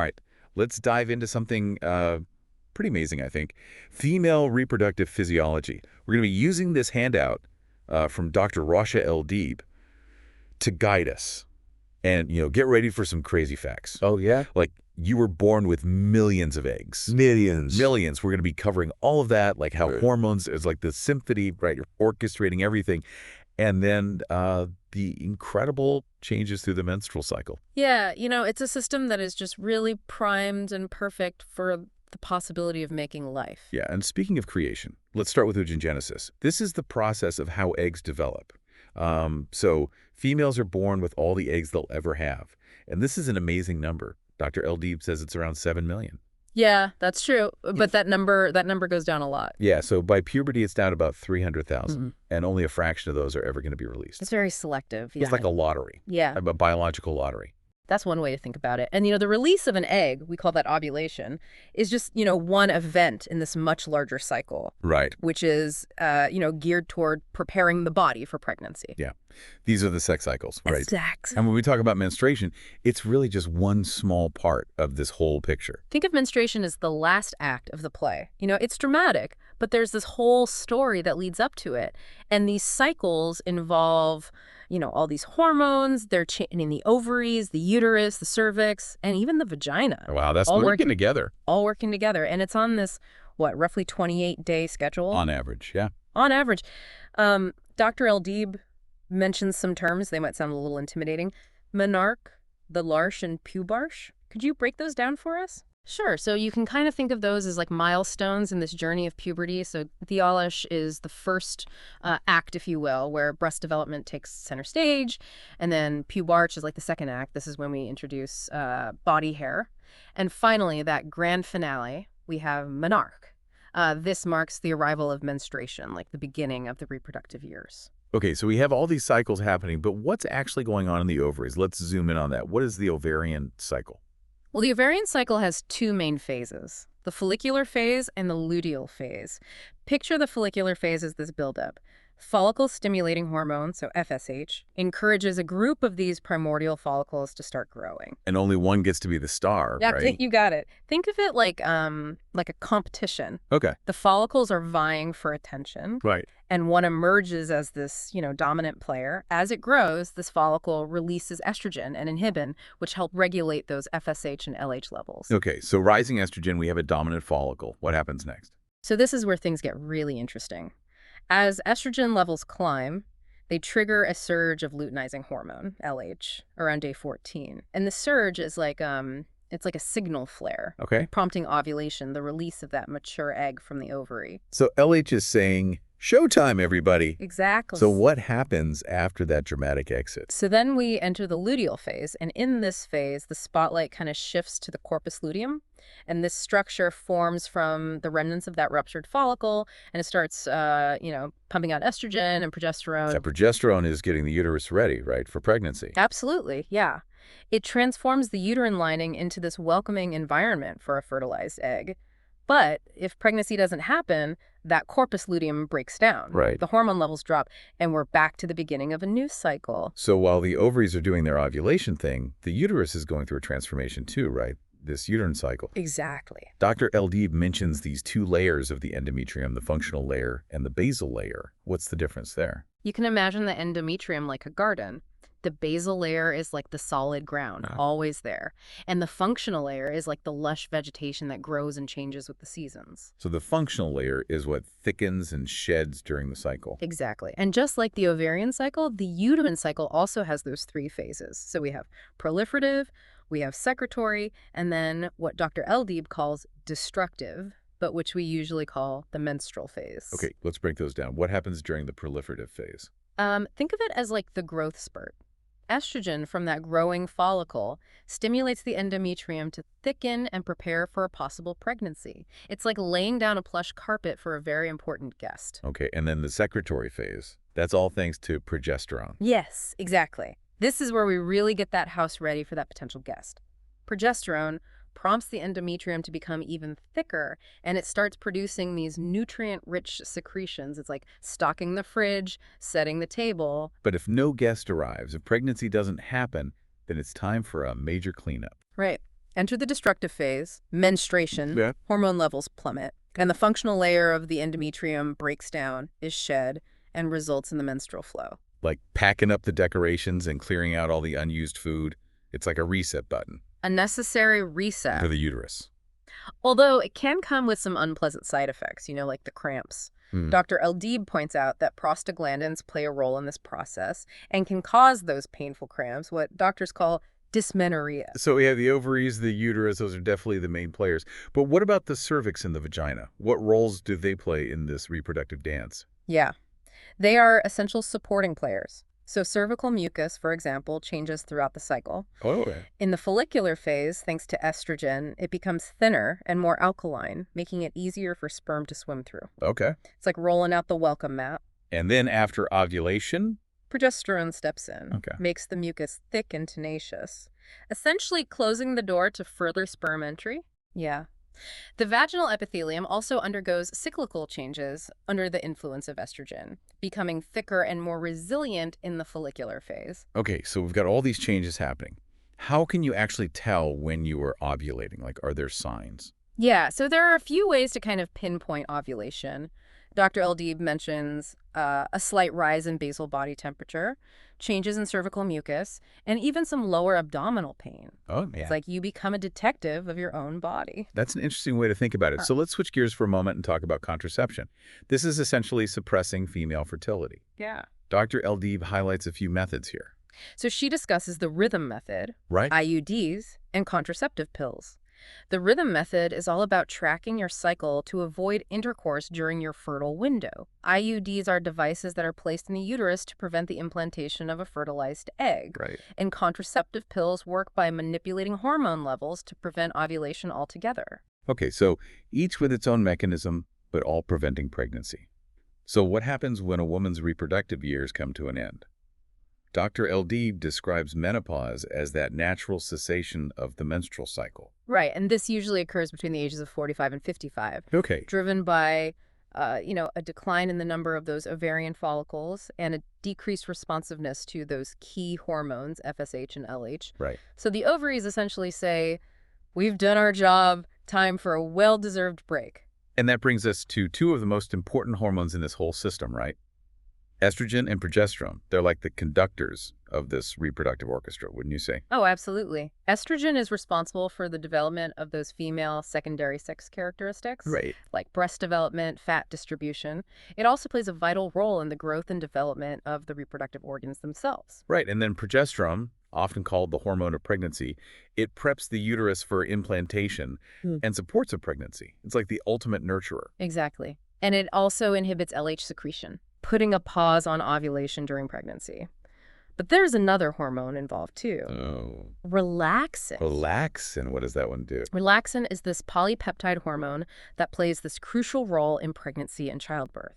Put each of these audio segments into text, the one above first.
All right, let's dive into something pretty amazing, I think. Female reproductive physiology. We're going to be using this handout from Dr. Rasha Eldeeb to guide us. And, get ready for some crazy facts. Oh, yeah? Like, you were born with millions of eggs. Millions. Millions. We're going to be covering all of that, like how hormones is like the symphony, right? You're orchestrating everything. And then the incredible changes through the menstrual cycle. Yeah, it's a system that is just really primed and perfect for the possibility of making life. Yeah, and speaking of creation, let's start with oogenesis. This is the process of how eggs develop. So females are born with all the eggs they'll ever have. And this is an amazing number. Dr. Eldeeb says it's around 7 million. Yeah, that's true. But that number goes down a lot. Yeah, so by puberty, it's down to about 300,000. And only a fraction of those are ever going to be released. It's very selective. Yeah. It's like a lottery. Yeah. A biological lottery. That's one way to think about it. And, the release of an egg, we call that ovulation, is just, one event in this much larger cycle. Right. Which is, geared toward preparing the body for pregnancy. Yeah. These are the sex cycles, right? Exactly. And when we talk about menstruation, it's really just one small part of this whole picture. Think of menstruation as the last act of the play. It's dramatic, but there's this whole story that leads up to it. And these cycles involve, all these hormones. They're in the ovaries, the uterus, the cervix, and even the vagina. Wow, that's all working together. All working together. And it's on this, roughly 28-day schedule? On average, yeah. On average. Dr. Eldeeb mentions some terms. They might sound a little intimidating. Menarche, the Larche, and Pubarche. Could you break those down for us? Sure. So you can kind of think of those as like milestones in this journey of puberty. So Theolosh is the first act, if you will, where breast development takes center stage. And then Pubarche is like the second act. This is when we introduce body hair. And finally, that grand finale, we have Menarche. This marks the arrival of menstruation, like the beginning of the reproductive years. Okay, so we have all these cycles happening, but what's actually going on in the ovaries? Let's zoom in on that. What is the ovarian cycle? Well, the ovarian cycle has two main phases, the follicular phase and the luteal phase. Picture the follicular phase as this buildup. Follicle-stimulating hormone, so FSH, encourages a group of these primordial follicles to start growing. And only one gets to be the star, yeah, right? You got it. Think of it like a competition. Okay. The follicles are vying for attention. Right. And one emerges as this, dominant player. As it grows, this follicle releases estrogen and inhibin, which help regulate those FSH and LH levels. Okay, so rising estrogen, we have a dominant follicle. What happens next? So this is where things get really interesting. As estrogen levels climb, they trigger a surge of luteinizing hormone, LH, around day 14. And the surge is like it's like a signal flare, okay, prompting ovulation, the release of that mature egg from the ovary. So LH is saying, showtime, everybody. Exactly. So what happens after that dramatic exit? So then we enter the luteal phase. And in this phase, the spotlight kind of shifts to the corpus luteum. And this structure forms from the remnants of that ruptured follicle. And it starts, pumping out estrogen and progesterone. That progesterone is getting the uterus ready, right, for pregnancy. Absolutely, yeah. It transforms the uterine lining into this welcoming environment for a fertilized egg. But if pregnancy doesn't happen, that corpus luteum breaks down. Right. The hormone levels drop, and we're back to the beginning of a new cycle. So while the ovaries are doing their ovulation thing, the uterus is going through a transformation too, right? This uterine cycle. Exactly. Dr. Eldeeb mentions these two layers of the endometrium, the functional layer and the basal layer. What's the difference there? You can imagine the endometrium like a garden. The basal layer is like the solid ground, always there. And the functional layer is like the lush vegetation that grows and changes with the seasons. So the functional layer is what thickens and sheds during the cycle. Exactly. And just like the ovarian cycle, the uterine cycle also has those three phases. So we have proliferative, we have secretory, and then what Dr. Eldeeb calls destructive, but which we usually call the menstrual phase. Okay, let's break those down. What happens during the proliferative phase? Think of it as like the growth spurt. Estrogen from that growing follicle stimulates the endometrium to thicken and prepare for a possible pregnancy. It's like laying down a plush carpet for a very important guest. Okay, and then the secretory phase. That's all thanks to progesterone. Yes, exactly. This is where we really get that house ready for that potential guest. Progesterone prompts the endometrium to become even thicker, and it starts producing these nutrient-rich secretions. It's like stocking the fridge, setting the table. But if no guest arrives, if pregnancy doesn't happen, then it's time for a major cleanup. Right. Enter the destructive phase, menstruation, Yeah. hormone levels plummet, and the functional layer of the endometrium breaks down, is shed, and results in the menstrual flow. Like packing up the decorations and clearing out all the unused food. It's like a reset button A necessary for reset, the uterus. although it can come with some unpleasant side effects, like the cramps. Hmm. Dr. Eldeeb points out that prostaglandins play a role in this process and can cause those painful cramps, what doctors call dysmenorrhea. So we have the ovaries, the uterus, those are definitely the main players. But what about the cervix and the vagina? What roles do they play in this reproductive dance? Yeah, they are essential supporting players. So cervical mucus, for example, changes throughout the cycle. Oh, yeah. In the follicular phase, thanks to estrogen, it becomes thinner and more alkaline, making it easier for sperm to swim through. Okay. It's like rolling out the welcome mat. And then after ovulation? Progesterone steps in, Okay. makes the mucus thick and tenacious, essentially closing the door to further sperm entry. Yeah. The vaginal epithelium also undergoes cyclical changes under the influence of estrogen, becoming thicker and more resilient in the follicular phase. Okay, so we've got all these changes happening. How can you actually tell when you are ovulating? Like, are there signs? Yeah, so there are a few ways to kind of pinpoint ovulation. Dr. Eldeeb mentions a slight rise in basal body temperature, changes in cervical mucus, and even some lower abdominal pain. Oh, yeah. It's like you become a detective of your own body. That's an interesting way to think about it. So let's switch gears for a moment and talk about contraception. This is essentially suppressing female fertility. Yeah. Dr. Eldeeb highlights a few methods here. So she discusses the rhythm method, Right? IUDs, and contraceptive pills. The rhythm method is all about tracking your cycle to avoid intercourse during your fertile window. IUDs are devices that are placed in the uterus to prevent the implantation of a fertilized egg. Right. And contraceptive pills work by manipulating hormone levels to prevent ovulation altogether. Okay, so each with its own mechanism, but all preventing pregnancy. So what happens when a woman's reproductive years come to an end? Dr. Eldeeb describes menopause as that natural cessation of the menstrual cycle. Right, and this usually occurs between the ages of 45 and 55, Okay. driven by, a decline in the number of those ovarian follicles and a decreased responsiveness to those key hormones, FSH and LH. Right. So the ovaries essentially say, we've done our job, time for a well-deserved break. And that brings us to two of the most important hormones in this whole system, right? Estrogen and progesterone. They're like the conductors of this reproductive orchestra, wouldn't you say? Oh, absolutely. Estrogen is responsible for the development of those female secondary sex characteristics, Right. like breast development, fat distribution. It also plays a vital role in the growth and development of the reproductive organs themselves. Right, and then progesterone, often called the hormone of pregnancy, it preps the uterus for implantation and supports a pregnancy. It's like the ultimate nurturer. Exactly. And it also inhibits LH secretion, putting a pause on ovulation during pregnancy. But there's another hormone involved too. Oh. Relaxin. Relaxin, what does that one do? Relaxin is this polypeptide hormone that plays this crucial role in pregnancy and childbirth.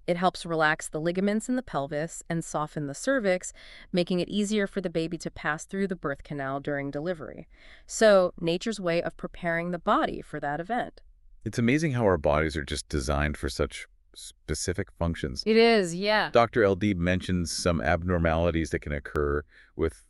It helps relax the ligaments in the pelvis and soften the cervix, making it easier for the baby to pass through the birth canal during delivery. So, nature's way of preparing the body for that event. It's amazing how our bodies are just designed for such specific functions. It is, yeah. Dr. Eldeeb mentions some abnormalities that can occur with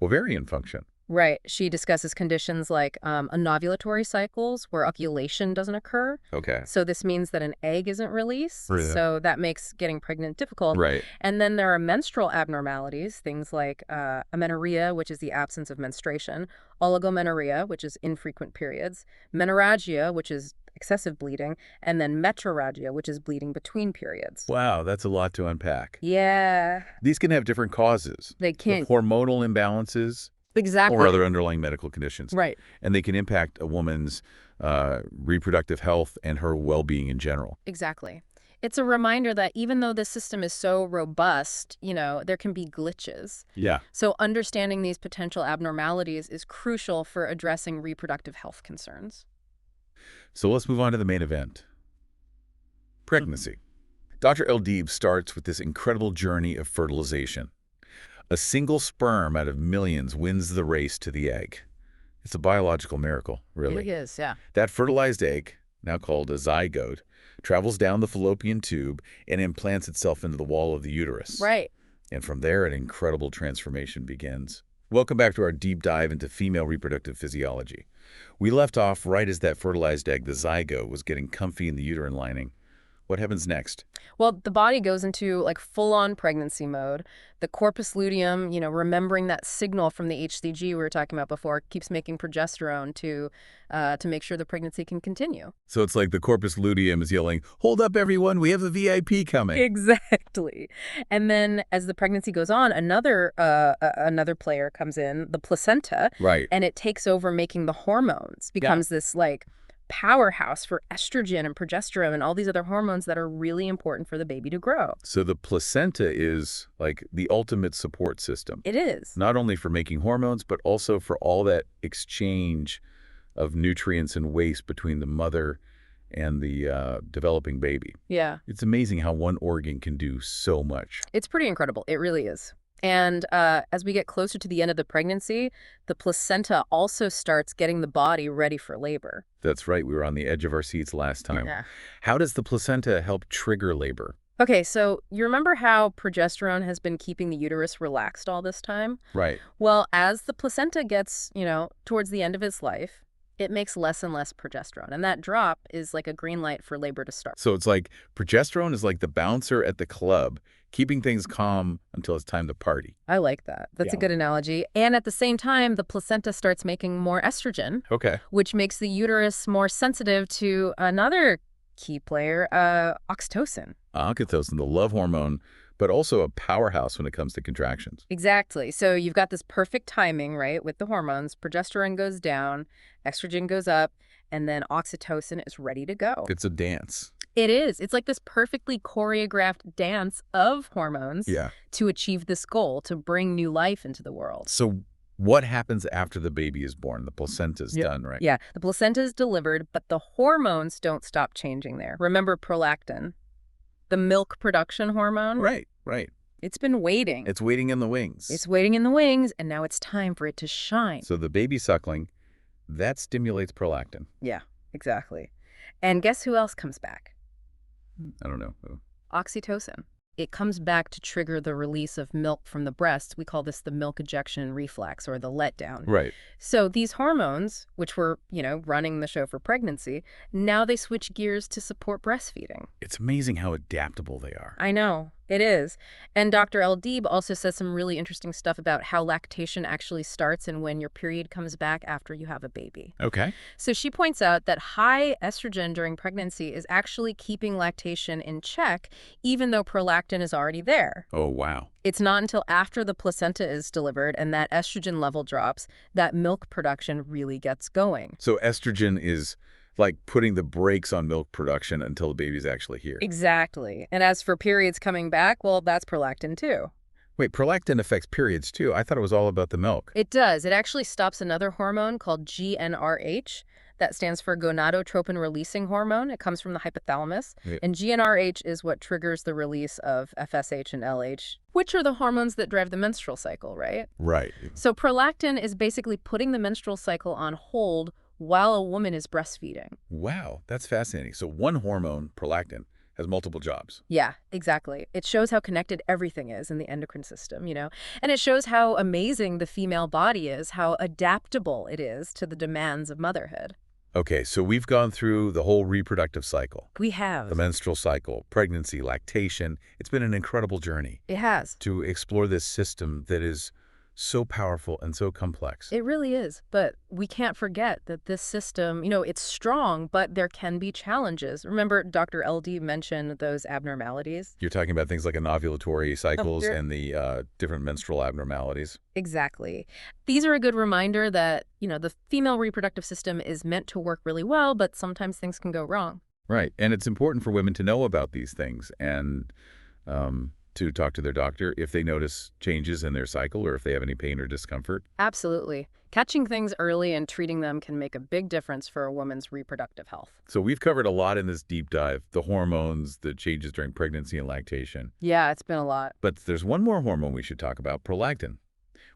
ovarian function. Right. She discusses conditions like anovulatory cycles where ovulation doesn't occur. Okay. So this means that an egg isn't released. Yeah. So that makes getting pregnant difficult. Right. And then there are menstrual abnormalities, things like amenorrhea, which is the absence of menstruation, oligomenorrhea, which is infrequent periods, menorrhagia, which is excessive bleeding, and then metrorrhagia, which is bleeding between periods. Wow, that's a lot to unpack. Yeah. These can have different causes. They can. Hormonal imbalances Exactly. or other underlying medical conditions. Right. And they can impact a woman's reproductive health and her well-being in general. Exactly. It's a reminder that even though the system is so robust, there can be glitches. Yeah. So understanding these potential abnormalities is crucial for addressing reproductive health concerns. So let's move on to the main event. Pregnancy. Dr. Eldeeb starts with this incredible journey of fertilization. A single sperm out of millions wins the race to the egg. It's a biological miracle, really. It is, yeah. That fertilized egg, now called a zygote, travels down the fallopian tube and implants itself into the wall of the uterus. Right. And from there, an incredible transformation begins. Welcome back to our deep dive into female reproductive physiology. We left off right as that fertilized egg, the zygote, was getting comfy in the uterine lining. What happens next? Well, the body goes into like full-on pregnancy mode. The corpus luteum, remembering that signal from the HCG we were talking about before, keeps making progesterone to make sure the pregnancy can continue. So it's like the corpus luteum is yelling, "Hold up, everyone, we have a VIP coming." Exactly. And then as the pregnancy goes on, another player comes in, the placenta, Right. and it takes over making the hormones, becomes this like powerhouse for estrogen and progesterone and all these other hormones that are really important for the baby to grow. So the placenta is like the ultimate support system, It is. not only for making hormones, but also for all that exchange of nutrients and waste between the mother and the developing baby. Yeah. It's amazing how one organ can do so much. It's pretty incredible. It really is. And as we get closer to the end of the pregnancy, the placenta also starts getting the body ready for labor. That's right. We were on the edge of our seats last time. Yeah. How does the placenta help trigger labor? Okay, so you remember how progesterone has been keeping the uterus relaxed all this time? Right. Well, as the placenta gets, towards the end of its life, it makes less and less progesterone. And that drop is like a green light for labor to start. So it's like progesterone is like the bouncer at the club, keeping things calm until it's time to party. I like that. That's a good analogy. And at the same time, the placenta starts making more estrogen, Okay. which makes the uterus more sensitive to another key player, oxytocin. Oxytocin, the love hormone, but also a powerhouse when it comes to contractions. Exactly. So you've got this perfect timing, right, with the hormones. Progesterone goes down, estrogen goes up, and then oxytocin is ready to go. It's a dance. It is. It's like this perfectly choreographed dance of hormones to achieve this goal, to bring new life into the world. So what happens after the baby is born? The placenta's done, right? Yeah, the placenta is delivered, but the hormones don't stop changing there. Remember prolactin, the milk production hormone? Right. It's been waiting. It's waiting in the wings. It's waiting in the wings, and now it's time for it to shine. So the baby suckling, that stimulates prolactin. Yeah, exactly. And guess who else comes back? I don't know. Oxytocin. It comes back to trigger the release of milk from the breast. We call this the milk ejection reflex, or the letdown. Right. So these hormones, which were, running the show for pregnancy, now they switch gears to support breastfeeding. It's amazing how adaptable they are. I know. It is. And Dr. Eldeeb also says some really interesting stuff about how lactation actually starts and when your period comes back after you have a baby. Okay. So she points out that high estrogen during pregnancy is actually keeping lactation in check, even though prolactin is already there. Oh, wow. It's not until after the placenta is delivered and that estrogen level drops that milk production really gets going. So estrogen is like putting the brakes on milk production until the baby's actually here. Exactly. And as for periods coming back, well, that's prolactin too. Wait, prolactin affects periods too. I thought it was all about the milk. It does. It actually stops another hormone called GnRH. That stands for gonadotropin-releasing hormone. It comes from the hypothalamus. Yeah. And GnRH is what triggers the release of FSH and LH, which are the hormones that drive the menstrual cycle, right? Right. So prolactin is basically putting the menstrual cycle on hold while a woman is breastfeeding. Wow, that's fascinating. So one hormone, prolactin, has multiple jobs. Yeah, exactly. It shows how connected everything is in the endocrine system, And it shows how amazing the female body is, how adaptable it is to the demands of motherhood. Okay, so we've gone through the whole reproductive cycle. We have. The menstrual cycle, pregnancy, lactation. It's been an incredible journey It has. to explore this system that is so powerful and so complex. It really is. But we can't forget that this system, it's strong, but there can be challenges. Remember, Dr. Eldeeb mentioned those abnormalities? You're talking about things like anovulatory cycles sure. and the different menstrual abnormalities. Exactly. These are a good reminder that, the female reproductive system is meant to work really well, but sometimes things can go wrong. Right. And it's important for women to know about these things and to talk to their doctor if they notice changes in their cycle or if they have any pain or discomfort. Absolutely. Catching things early and treating them can make a big difference for a woman's reproductive health. So we've covered a lot in this deep dive, the hormones, the changes during pregnancy and lactation. Yeah, it's been a lot. But there's one more hormone we should talk about, prolactin.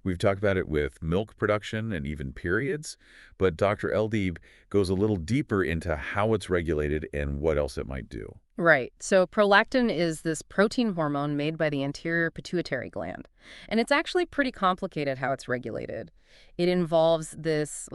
We've talked about it with milk production and even periods, but Dr. Eldeeb goes a little deeper into how it's regulated and what else it might do. Right. So prolactin is this protein hormone made by the anterior pituitary gland. And it's actually pretty complicated how it's regulated. It involves this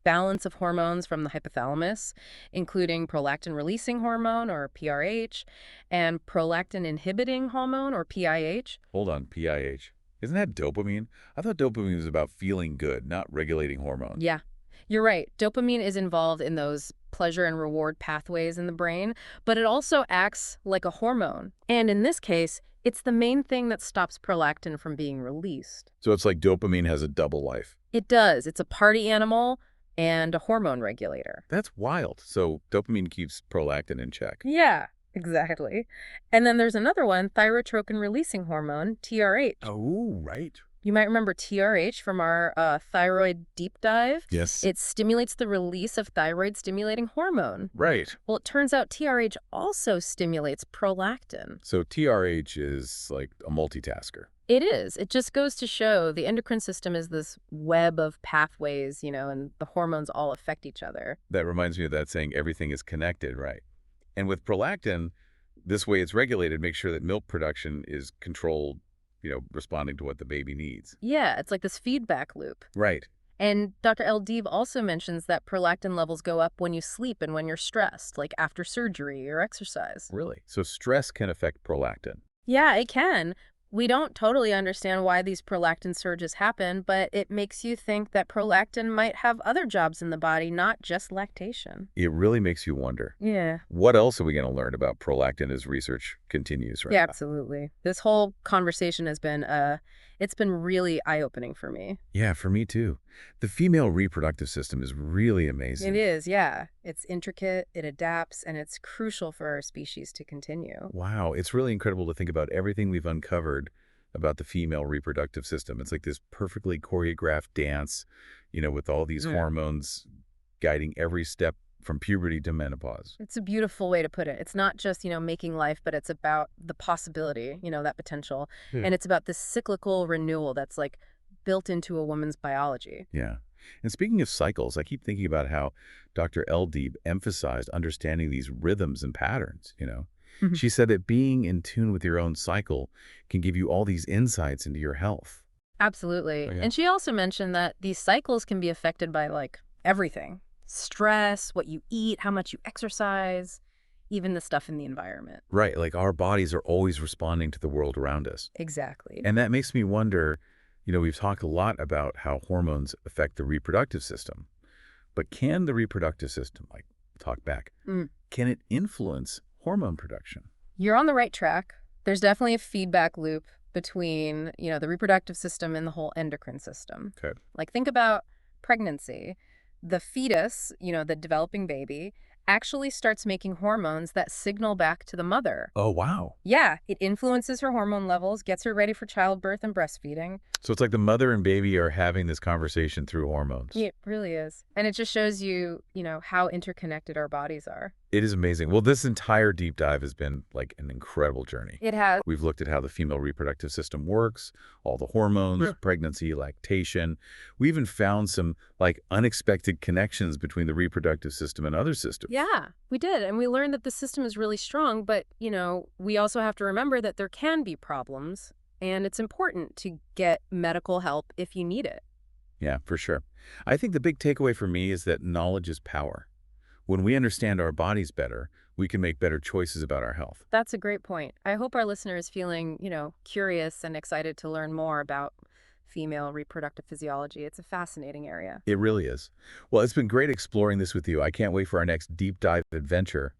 balance of hormones from the hypothalamus, including prolactin releasing hormone or PRH and prolactin inhibiting hormone or PIH. Hold on, PIH. Isn't that dopamine? I thought dopamine was about feeling good, not regulating hormones. Yeah, you're right. Dopamine is involved in those pleasure and reward pathways in the brain, but it also acts like a hormone. And in this case, it's the main thing that stops prolactin from being released. So it's like dopamine has a double life. It does. It's a party animal and a hormone regulator. That's wild. So dopamine keeps prolactin in check. Yeah, exactly. And then there's another one, thyrotrochon releasing hormone, TRH. Oh, right. You might remember TRH from our thyroid deep dive. Yes. It stimulates the release of thyroid-stimulating hormone. Right. Well, it turns out TRH also stimulates prolactin. So TRH is like a multitasker. It is. It just goes to show the endocrine system is this web of pathways, and the hormones all affect each other. That reminds me of that saying, everything is connected, right? And with prolactin, this way it's regulated, make sure that milk production is controlled, responding to what the baby needs. Yeah, it's like this feedback loop. Right. And Dr. Eldeeb also mentions that prolactin levels go up when you sleep and when you're stressed, like after surgery or exercise. Really? So stress can affect prolactin. Yeah, it can. We don't totally understand why these prolactin surges happen, but it makes you think that prolactin might have other jobs in the body, not just lactation. It really makes you wonder. Yeah. What else are we going to learn about prolactin as research continues right Yeah, now? absolutely. This whole conversation has been, it's been really eye-opening for me. Yeah, for me too. The female reproductive system is really amazing. It is, yeah. It's intricate, it adapts, and it's crucial for our species to continue. Wow, it's really incredible to think about everything we've uncovered about the female reproductive system. It's like this perfectly choreographed dance, with all these hormones guiding every step from puberty to menopause. It's a beautiful way to put it. It's not just, making life, but it's about the possibility, that potential. Yeah. And it's about this cyclical renewal that's built into a woman's biology. Yeah. And speaking of cycles, I keep thinking about how Dr. Eldeeb emphasized understanding these rhythms and patterns, Mhm. She said that being in tune with your own cycle can give you all these insights into your health. Absolutely. Oh, yeah. And she also mentioned that these cycles can be affected by everything. Stress, what you eat, how much you exercise, even the stuff in the environment. Right, like our bodies are always responding to the world around us. Exactly. And that makes me wonder, we've talked a lot about how hormones affect the reproductive system. But can the reproductive system, can it influence hormone production? You're on the right track. There's definitely a feedback loop between, the reproductive system and the whole endocrine system. Okay. Think about pregnancy. The fetus, the developing baby, actually starts making hormones that signal back to the mother. Oh, wow. Yeah, it influences her hormone levels, gets her ready for childbirth and breastfeeding. So it's like the mother and baby are having this conversation through hormones. It really is. And it just shows you, how interconnected our bodies are. It is amazing. Well, this entire deep dive has been like an incredible journey. It has. We've looked at how the female reproductive system works, all the hormones, pregnancy, lactation. We even found some unexpected connections between the reproductive system and other systems. Yeah, we did. And we learned that the system is really strong, but, we also have to remember that there can be problems, and it's important to get medical help if you need it. Yeah, for sure. I think the big takeaway for me is that knowledge is power. When we understand our bodies better, we can make better choices about our health. That's a great point. I hope our listener is feeling, curious and excited to learn more about female reproductive physiology. It's a fascinating area. It really is. Well, it's been great exploring this with you. I can't wait for our next deep dive adventure.